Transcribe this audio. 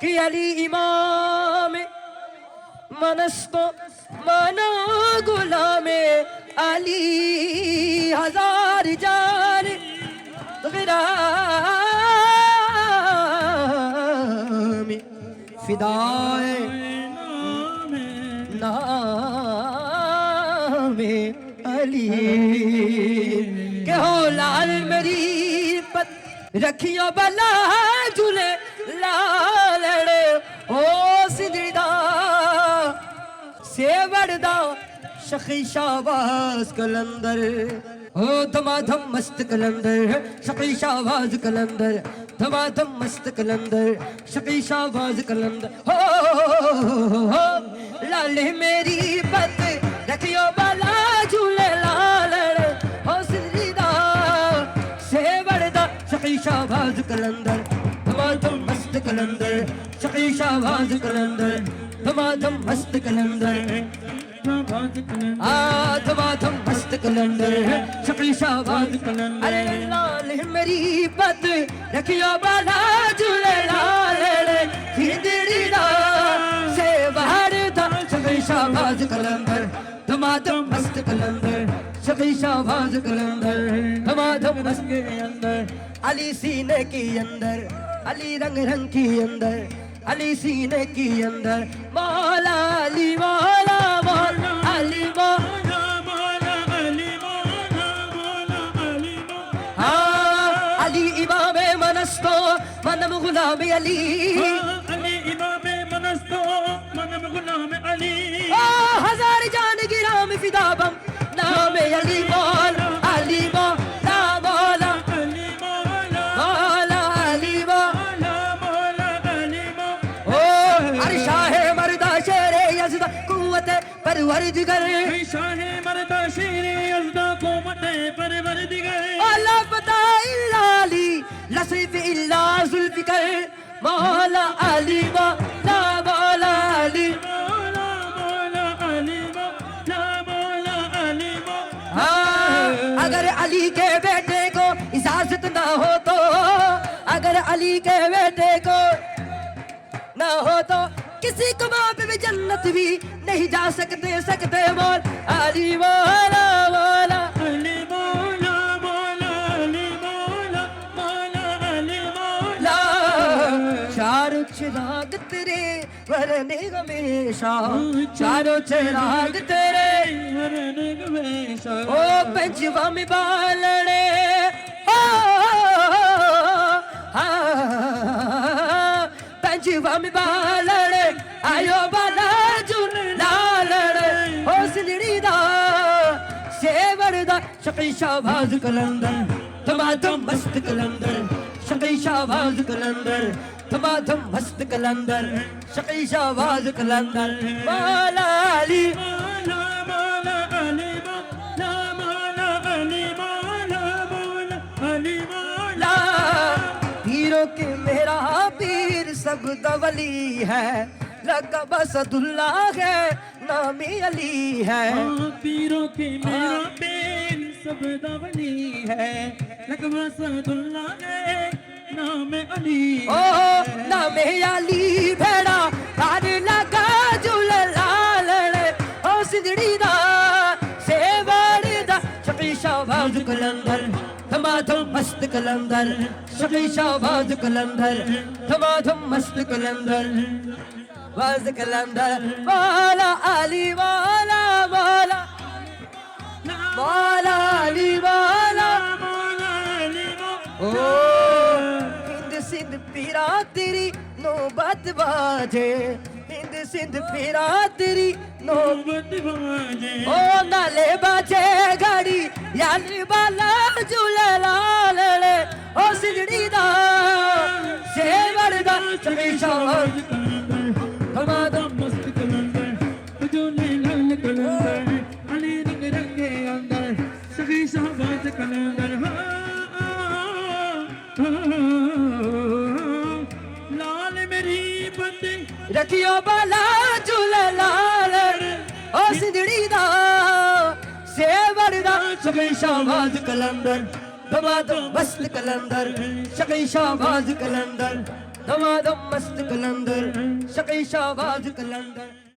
कि अली इमाम मनस्तो मनो गुलामे अली हजार जान गिराम फिदाए नामे अली के हो लाल मेरी पत रखियो बला झूले लालड़े ओ सिदड़ा सेवड़दा शखी शाहबाज कलंदर ओ धमाधम मस्त कलंदर शखी शाहबाज कलंदर धमाधम मस्त कलंदर शखी शाहबाज कलंदर हो लाले मेरी पत रखियो बाला झूले लालड़े हो सिदड़ा सेवड़दा शखी शाहबाज कलंदर धमाधम मस्त कलंदर शकी शाहबाज कलंदर धमाधम मस्त कलंदर धमाधम मस्त कलंदर शकी शाहबाज कलंदर अरे लाल मेरी पत रखियो बाला झूले लाले खिदड़ीदा से बाहर था शकी शाहबाज कलंदर धमाधम मस्त कलंदर शकी शाहबाज कलंदर धमाधम मस्त के अंदर अली सीने के अंदर अली रंग रंग के अंदर अली सीने के अंदर मौला अली मौला मौला अली मौला मौला अली मौला मौला अली हाँ अली इमाम मनस्तो मनम गुलाम अली अली इमाम मनस्तो मनम गुलाम अली हजार जान गिराम फिदाबम नाम अली मौला अली मौला मौला अली मौला मौला अली मौला शाह मर्दा शेरे यज़दा कुव्वत परवरदिगर शाह मर्दा शेरे यज़दा कुव्वत परवरदिगर अला पता इल्ला अली लसीफ इल्ला जुल्फिकर मौला अली मौला मौला अली मौला मौला अली मौला मौला अली हाँ अगर अली के बेटे को इजाजत ना हो तो अगर अली के बेटे को ना हो तो किसी को बाप में जन्नत भी नहीं जा सकते बोल अली मौला मौला अली मौला मौला अली मौला मौला अली मौला चारों चिराग तेरे वरने हमेशा चारों चिराग तेरे वरने हमेशा ओ पंजवा में बालड़े ओ पंजवा में बालड़े आयो बाला जुन लालड़े हो सिदड़ीदा सेवड़दा शकी शाहबाज कलंदर धमाधम मस्त कलंदर शकी शाहबाज कलंदर धमाधम मस्त कलंदर शकी शाहबाज कलंदर मौला अली मौला मौला अली मौला मौला अली मौला मौला अली मौला पीरों के मेरा पीर सब दवली है लक़ब असदुल्ला है नामी अली है पीरों के मेरा पीर सब दवली है लक़ब असदुल्ला है नाम अली ओ नामे अली भेड़ा हार लगा झूल लालड़े ओ सिदड़ी दा सेवाड़ी दा शकी शाहबाज कलंदर धमाधम मस्त कलंदर शकी शाहबाज कलंदर धमाधम मस्त कलंदर बाज कलंदर मौला अली मौला मौला मौला अली मौला मौला अली ओ हिंद सिंध पीरा तेरी नौबत बाजे हिंद सिंध पीरा तेरी नौबत बाजे ओ नाले बाजे गाड़ी यानी बाला झूले लालड़े ओ सिदड़ी दा सेवड़दा शकी शाहबाज धमाधम मस्त कलंदर झूले लाल कलंदर अली रंग रंगे अंदर शकी शाहबाज कलंदर लाल मेरी बंदी रखियो बाला झूले लालड़े ओ सिदड़ी दा सेवड़दा शकी शाहबाज कलंदर धमाधम मस्त कलंदर शकी शाहबाज कलंदर नवाज़ मस्त कलंदर शकी शाहबाज कलंदर